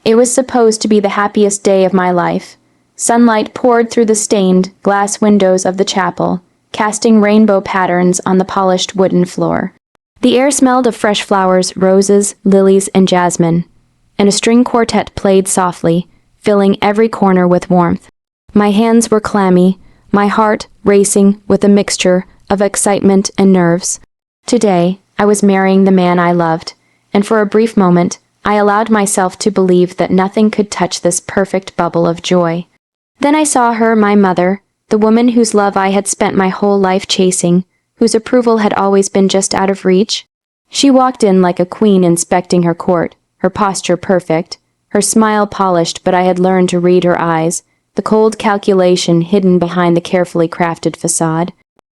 It was supposed to be the happiest day of my life. Sunlight poured through the stained glass windows of the chapel, casting rainbow patterns on the polished wooden floor. The air smelled of fresh flowers, roses, lilies, and jasmine, and a string quartet played softly, filling every corner with warmth. My hands were clammy, my heart racing with a mixture of excitement and nerves. Today, I was marrying the man I loved, and for a brief moment, I allowed myself to believe that nothing could touch this perfect bubble of joy. Then I saw her, my mother, the woman whose love I had spent my whole life chasing, whose approval had always been just out of reach. She walked in like a queen inspecting her court, her posture perfect, her smile polished, but I had learned to read her eyes, the cold calculation hidden behind the carefully crafted facade.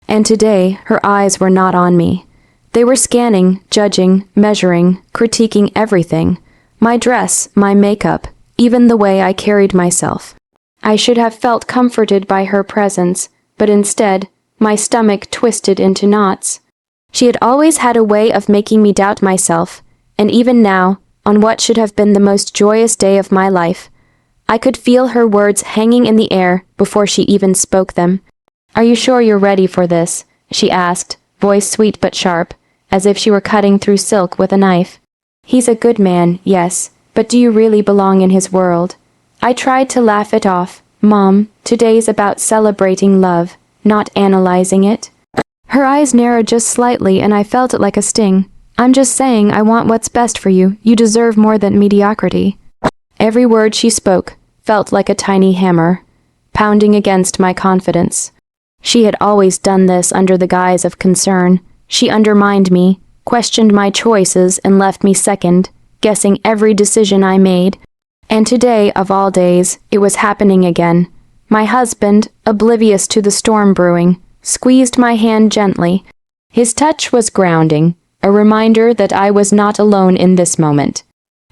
And today, her eyes were not on me. They were scanning, judging, measuring, critiquing everything. My dress, my makeup, even the way I carried myself. I should have felt comforted by her presence, but instead, my stomach twisted into knots. She had always had a way of making me doubt myself, and even now, on what should have been the most joyous day of my life, I could feel her words hanging in the air before she even spoke them. "Are you sure you're ready for this?" she asked, voice sweet but sharp, as if she were cutting through silk with a knife. "He's a good man, yes, but do you really belong in his world?" I tried to laugh it off. "Mom, today's about celebrating love, not analyzing it." Her eyes narrowed just slightly and I felt it like a sting. "I'm just saying I want what's best for you. You deserve more than mediocrity." Every word she spoke felt like a tiny hammer, pounding against my confidence. She had always done this under the guise of concern. She undermined me, questioned my choices, and left me second, guessing every decision I made. And today, of all days, it was happening again. My husband, oblivious to the storm brewing, squeezed my hand gently. His touch was grounding, a reminder that I was not alone in this moment.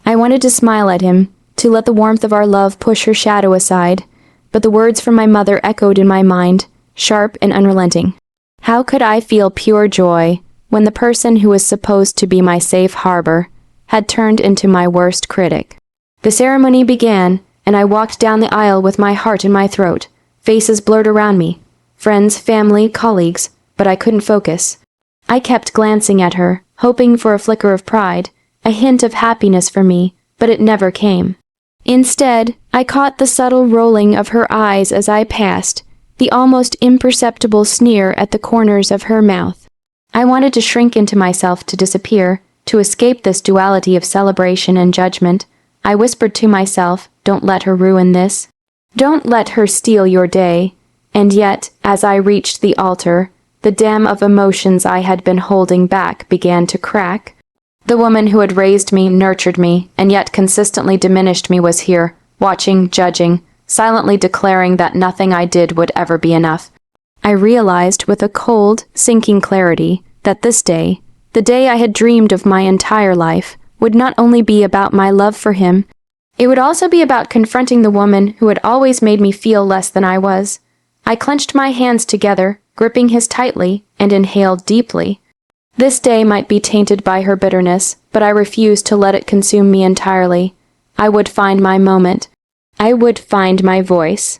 I wanted to smile at him, to let the warmth of our love push her shadow aside, but the words from my mother echoed in my mind, sharp and unrelenting. How could I feel pure joy when the person who was supposed to be my safe harbor had turned into my worst critic? The ceremony began, and I walked down the aisle with my heart in my throat. Faces blurred around me. Friends, family, colleagues, but I couldn't focus. I kept glancing at her, hoping for a flicker of pride, a hint of happiness for me, but it never came. Instead, I caught the subtle rolling of her eyes as I passed, the almost imperceptible sneer at the corners of her mouth. I wanted to shrink into myself, to disappear, to escape this duality of celebration and judgment. I whispered to myself, "Don't let her ruin this. Don't let her steal your day." And yet, as I reached the altar, the dam of emotions I had been holding back began to crack. The woman who had raised me, nurtured me, and yet consistently diminished me was here, watching, judging, silently declaring that nothing I did would ever be enough. I realized with a cold, sinking clarity that this day, the day I had dreamed of my entire life, would not only be about my love for him, it would also be about confronting the woman who had always made me feel less than I was. I clenched my hands together, gripping his tightly, and inhaled deeply. This day might be tainted by her bitterness, but I refused to let it consume me entirely. I would find my moment. I would find my voice.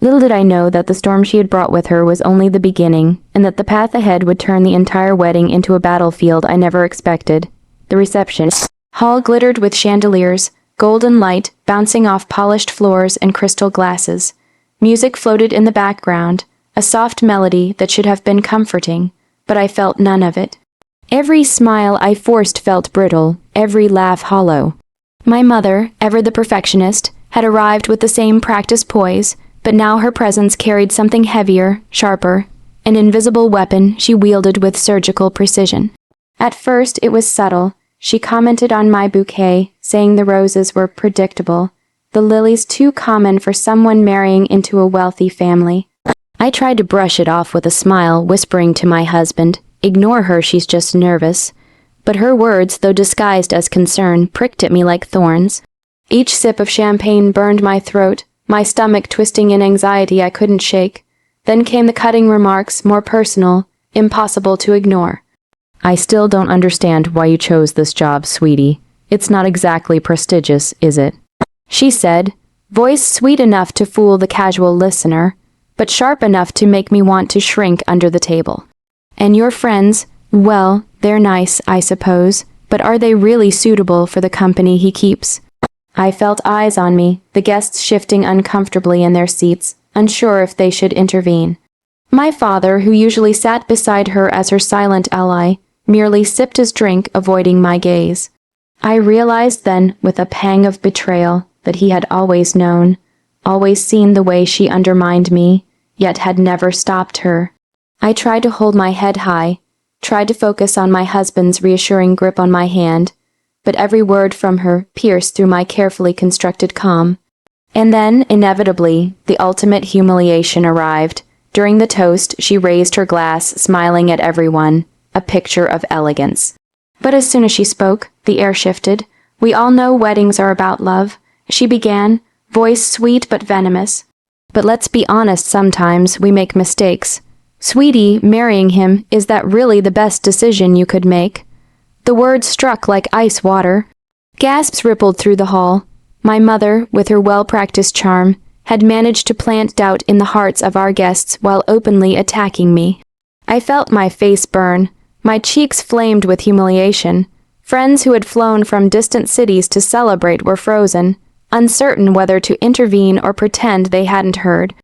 Little did I know that the storm she had brought with her was only the beginning, and that the path ahead would turn the entire wedding into a battlefield I never expected. The reception hall glittered with chandeliers, golden light bouncing off polished floors and crystal glasses. Music floated in the background, a soft melody that should have been comforting, but I felt none of it. Every smile I forced felt brittle, every laugh hollow. My mother, ever the perfectionist, had arrived with the same practiced poise, but now her presence carried something heavier, sharper, an invisible weapon she wielded with surgical precision. At first it was subtle. She commented on my bouquet, saying the roses were predictable, the lilies too common for someone marrying into a wealthy family. I tried to brush it off with a smile, whispering to my husband, "Ignore her, she's just nervous." But her words, though disguised as concern, pricked at me like thorns. Each sip of champagne burned my throat, my stomach twisting in anxiety I couldn't shake. Then came the cutting remarks, more personal, impossible to ignore. "I still don't understand why you chose this job, sweetie. It's not exactly prestigious, is it?" she said, voice sweet enough to fool the casual listener, but sharp enough to make me want to shrink under the table. And your friends, well, they're nice, I suppose, but are they really suitable for the company he keeps? I felt eyes on me, the guests shifting uncomfortably in their seats, unsure if they should intervene. My father, who usually sat beside her as her silent ally, merely sipped his drink, avoiding my gaze. I realized then, with a pang of betrayal, that he had always known, always seen the way she undermined me, yet had never stopped her. I tried to hold my head high, tried to focus on my husband's reassuring grip on my hand, but every word from her pierced through my carefully constructed calm. And then, inevitably, the ultimate humiliation arrived. During the toast, she raised her glass, smiling at everyone, a picture of elegance. But as soon as she spoke, the air shifted. We all know weddings are about love, she began, voice sweet but venomous. But let's be honest, sometimes we make mistakes. Sweetie, marrying him, is that really the best decision you could make? The words struck like ice water. Gasps rippled through the hall. My mother, with her well-practiced charm, had managed to plant doubt in the hearts of our guests while openly attacking me. I felt my face burn. My cheeks flamed with humiliation. Friends who had flown from distant cities to celebrate were frozen, uncertain whether to intervene or pretend they hadn't heard.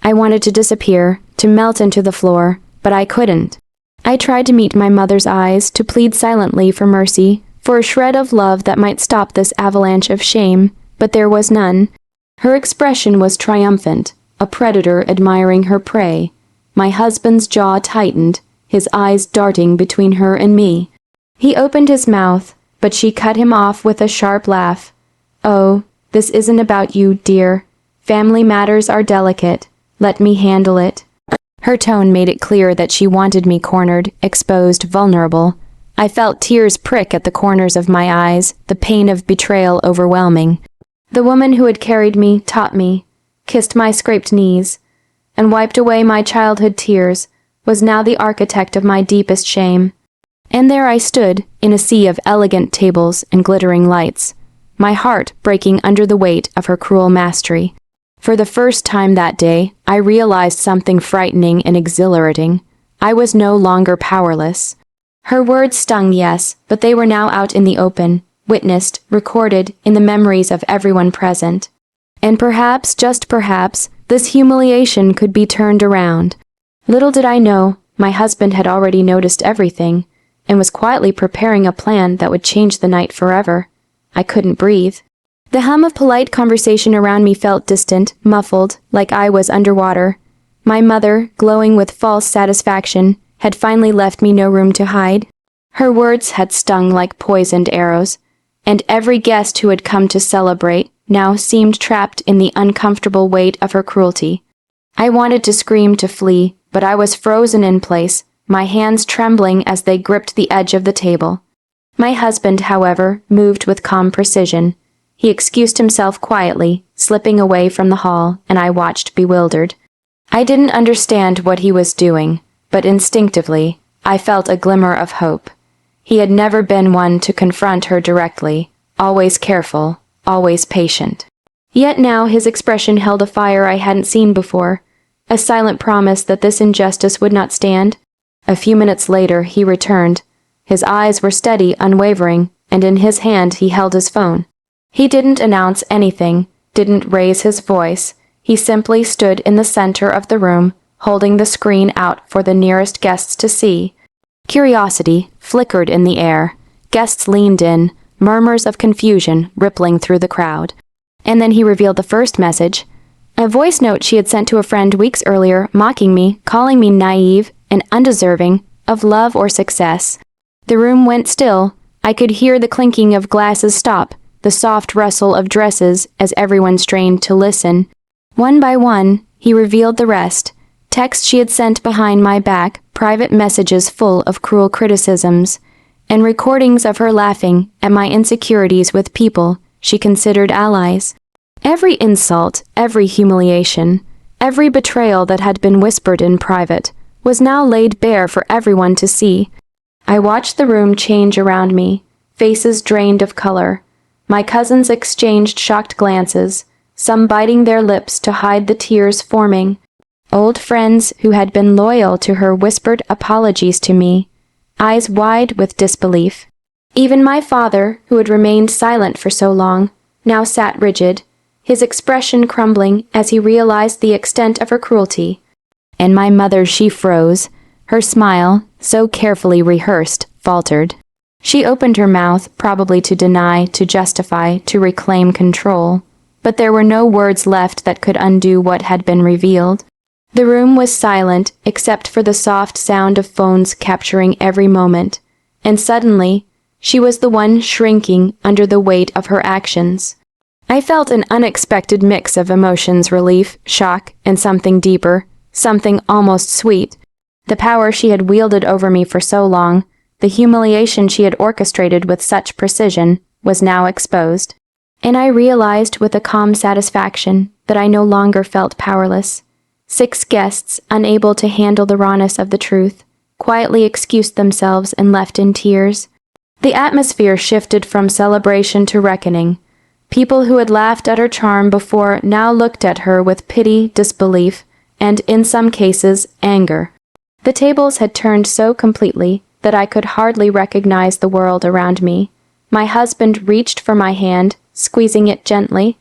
I wanted to disappear, to melt into the floor, but I couldn't. I tried to meet my mother's eyes, to plead silently for mercy, for a shred of love that might stop this avalanche of shame, but there was none. Her expression was triumphant, a predator admiring her prey. My husband's jaw tightened, his eyes darting between her and me. He opened his mouth, but she cut him off with a sharp laugh. Oh, this isn't about you, dear. Family matters are delicate. Let me handle it. Her tone made it clear that she wanted me cornered, exposed, vulnerable. I felt tears prick at the corners of my eyes, the pain of betrayal overwhelming. The woman who had carried me, taught me, kissed my scraped knees, and wiped away my childhood tears, was now the architect of my deepest shame. And there I stood, in a sea of elegant tables and glittering lights, my heart breaking under the weight of her cruel mastery. For the first time that day, I realized something frightening and exhilarating. I was no longer powerless. Her words stung, yes, but they were now out in the open, witnessed, recorded in the memories of everyone present. And perhaps, just perhaps, this humiliation could be turned around. Little did I know, my husband had already noticed everything, and was quietly preparing a plan that would change the night forever. I couldn't breathe. The hum of polite conversation around me felt distant, muffled, like I was underwater. My mother, glowing with false satisfaction, had finally left me no room to hide. Her words had stung like poisoned arrows, and every guest who had come to celebrate now seemed trapped in the uncomfortable weight of her cruelty. I wanted to scream, to flee, but I was frozen in place, my hands trembling as they gripped the edge of the table. My husband, however, moved with calm precision. He excused himself quietly, slipping away from the hall, and I watched bewildered. I didn't understand what he was doing, but instinctively, I felt a glimmer of hope. He had never been one to confront her directly, always careful, always patient. Yet now his expression held a fire I hadn't seen before, a silent promise that this injustice would not stand. A few minutes later, he returned. His eyes were steady, unwavering, and in his hand he held his phone. He didn't announce anything, didn't raise his voice. He simply stood in the center of the room, holding the screen out for the nearest guests to see. Curiosity flickered in the air. Guests leaned in, murmurs of confusion rippling through the crowd. And then he revealed the first message, a voice note she had sent to a friend weeks earlier, mocking me, calling me naive and undeserving of love or success. The room went still. I could hear the clinking of glasses stop, the soft rustle of dresses as everyone strained to listen. One by one, he revealed the rest. Texts she had sent behind my back, private messages full of cruel criticisms, and recordings of her laughing at my insecurities with people she considered allies. Every insult, every humiliation, every betrayal that had been whispered in private was now laid bare for everyone to see. I watched the room change around me, faces drained of color. My cousins exchanged shocked glances, some biting their lips to hide the tears forming. Old friends who had been loyal to her whispered apologies to me, eyes wide with disbelief. Even my father, who had remained silent for so long, now sat rigid, his expression crumbling as he realized the extent of her cruelty. And my mother, she froze. Her smile, so carefully rehearsed, faltered. She opened her mouth, probably to deny, to justify, to reclaim control. But there were no words left that could undo what had been revealed. The room was silent, except for the soft sound of phones capturing every moment. And suddenly, she was the one shrinking under the weight of her actions. I felt an unexpected mix of emotions: relief, shock, and something deeper, something almost sweet. The power she had wielded over me for so long, the humiliation she had orchestrated with such precision, was now exposed. And I realized with a calm satisfaction that I no longer felt powerless. 6 guests, unable to handle the rawness of the truth, quietly excused themselves and left in tears. The atmosphere shifted from celebration to reckoning. People who had laughed at her charm before now looked at her with pity, disbelief, and, in some cases, anger. The tables had turned so completely that I could hardly recognize the world around me. My husband reached for my hand, squeezing it gently.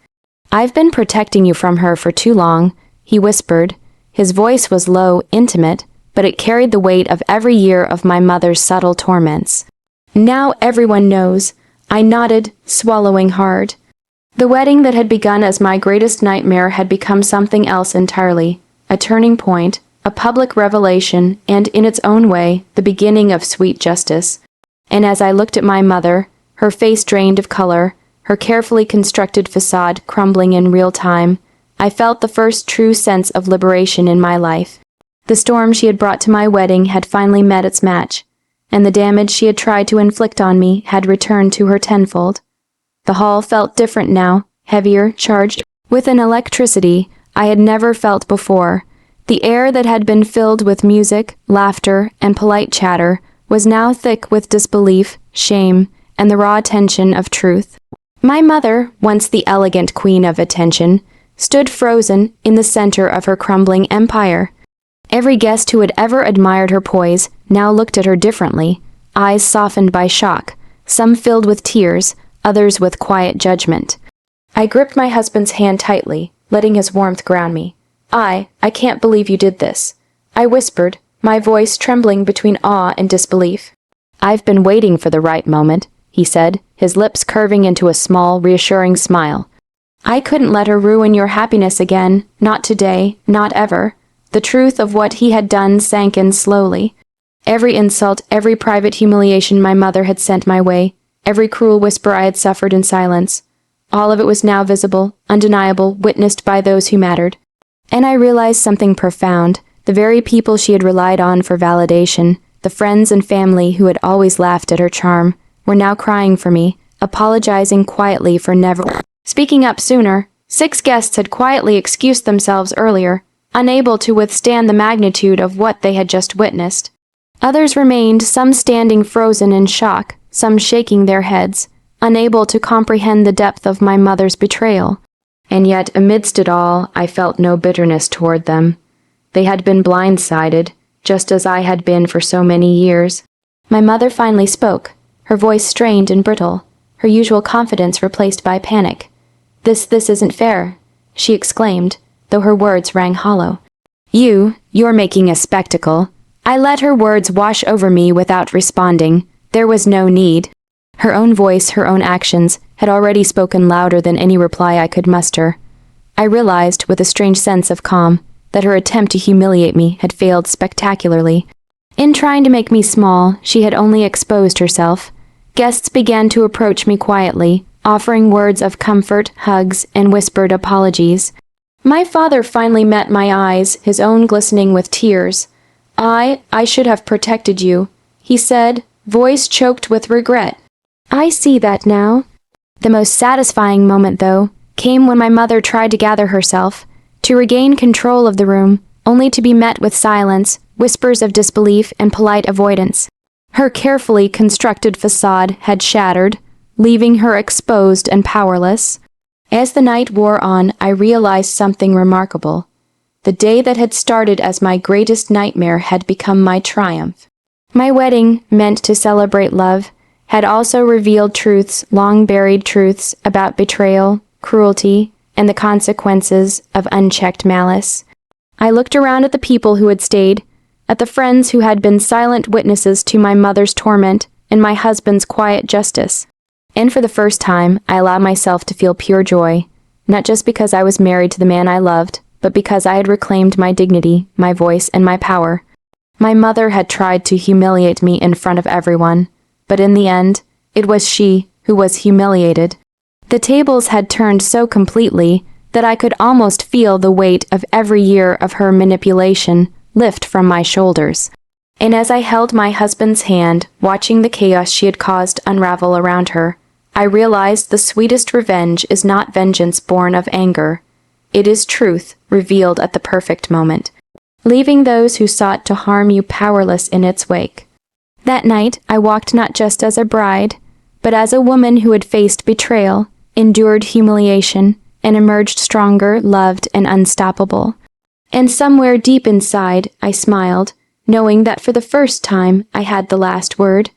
"I've been protecting you from her for too long," he whispered. His voice was low, intimate, but it carried the weight of every year of my mother's subtle torments. "Now everyone knows," I nodded, swallowing hard. The wedding that had begun as my greatest nightmare had become something else entirely, a turning point, a public revelation, and, in its own way, the beginning of sweet justice. And as I looked at my mother, her face drained of color, her carefully constructed facade crumbling in real time, I felt the first true sense of liberation in my life. The storm she had brought to my wedding had finally met its match, and the damage she had tried to inflict on me had returned to her tenfold. The hall felt different now, heavier, charged with an electricity I had never felt before. The air that had been filled with music, laughter, and polite chatter was now thick with disbelief, shame, and the raw tension of truth. My mother, once the elegant queen of attention, stood frozen in the center of her crumbling empire. Every guest who had ever admired her poise now looked at her differently, eyes softened by shock, some filled with tears, others with quiet judgment. I gripped my husband's hand tightly, letting his warmth ground me. I can't believe you did this," I whispered, my voice trembling between awe and disbelief. "I've been waiting for the right moment," he said, his lips curving into a small, reassuring smile. "I couldn't let her ruin your happiness again, not today, not ever." The truth of what he had done sank in slowly. Every insult, every private humiliation my mother had sent my way, every cruel whisper I had suffered in silence, all of it was now visible, undeniable, witnessed by those who mattered. And I realized something profound. The very people she had relied on for validation, the friends and family who had always laughed at her charm, were now crying for me, apologizing quietly for never speaking up sooner. 6 guests had quietly excused themselves earlier, unable to withstand the magnitude of what they had just witnessed. Others remained, some standing frozen in shock, some shaking their heads, unable to comprehend the depth of my mother's betrayal. And yet, amidst it all, I felt no bitterness toward them. They had been blindsided, just as I had been for so many years. My mother finally spoke, her voice strained and brittle, her usual confidence replaced by panic. This isn't fair," she exclaimed, though her words rang hollow. You're making a spectacle." I let her words wash over me without responding. There was no need. Her own voice, her own actions, had already spoken louder than any reply I could muster. I realized, with a strange sense of calm, that her attempt to humiliate me had failed spectacularly. In trying to make me small, she had only exposed herself. Guests began to approach me quietly, offering words of comfort, hugs, and whispered apologies. My father finally met my eyes, his own glistening with tears. I should have protected you," he said, voice choked with regret. "I see that now." The most satisfying moment, though, came when my mother tried to gather herself, to regain control of the room, only to be met with silence, whispers of disbelief, and polite avoidance. Her carefully constructed facade had shattered. leaving her exposed and powerless. As the night wore on, I realized something remarkable. The day that had started as my greatest nightmare had become my triumph. My wedding, meant to celebrate love, had also revealed truths, long-buried truths, about betrayal, cruelty, and the consequences of unchecked malice. I looked around at the people who had stayed, at the friends who had been silent witnesses to my mother's torment and my husband's quiet justice. And for the first time, I allowed myself to feel pure joy, not just because I was married to the man I loved, but because I had reclaimed my dignity, my voice, and my power. My mother had tried to humiliate me in front of everyone, but in the end, it was she who was humiliated. The tables had turned so completely that I could almost feel the weight of every year of her manipulation lift from my shoulders. And as I held my husband's hand, watching the chaos she had caused unravel around her, I realized the sweetest revenge is not vengeance born of anger. It is truth revealed at the perfect moment, leaving those who sought to harm you powerless in its wake. That night, I walked not just as a bride, but as a woman who had faced betrayal, endured humiliation, and emerged stronger, loved, and unstoppable. And somewhere deep inside, I smiled, knowing that for the first time I had the last word.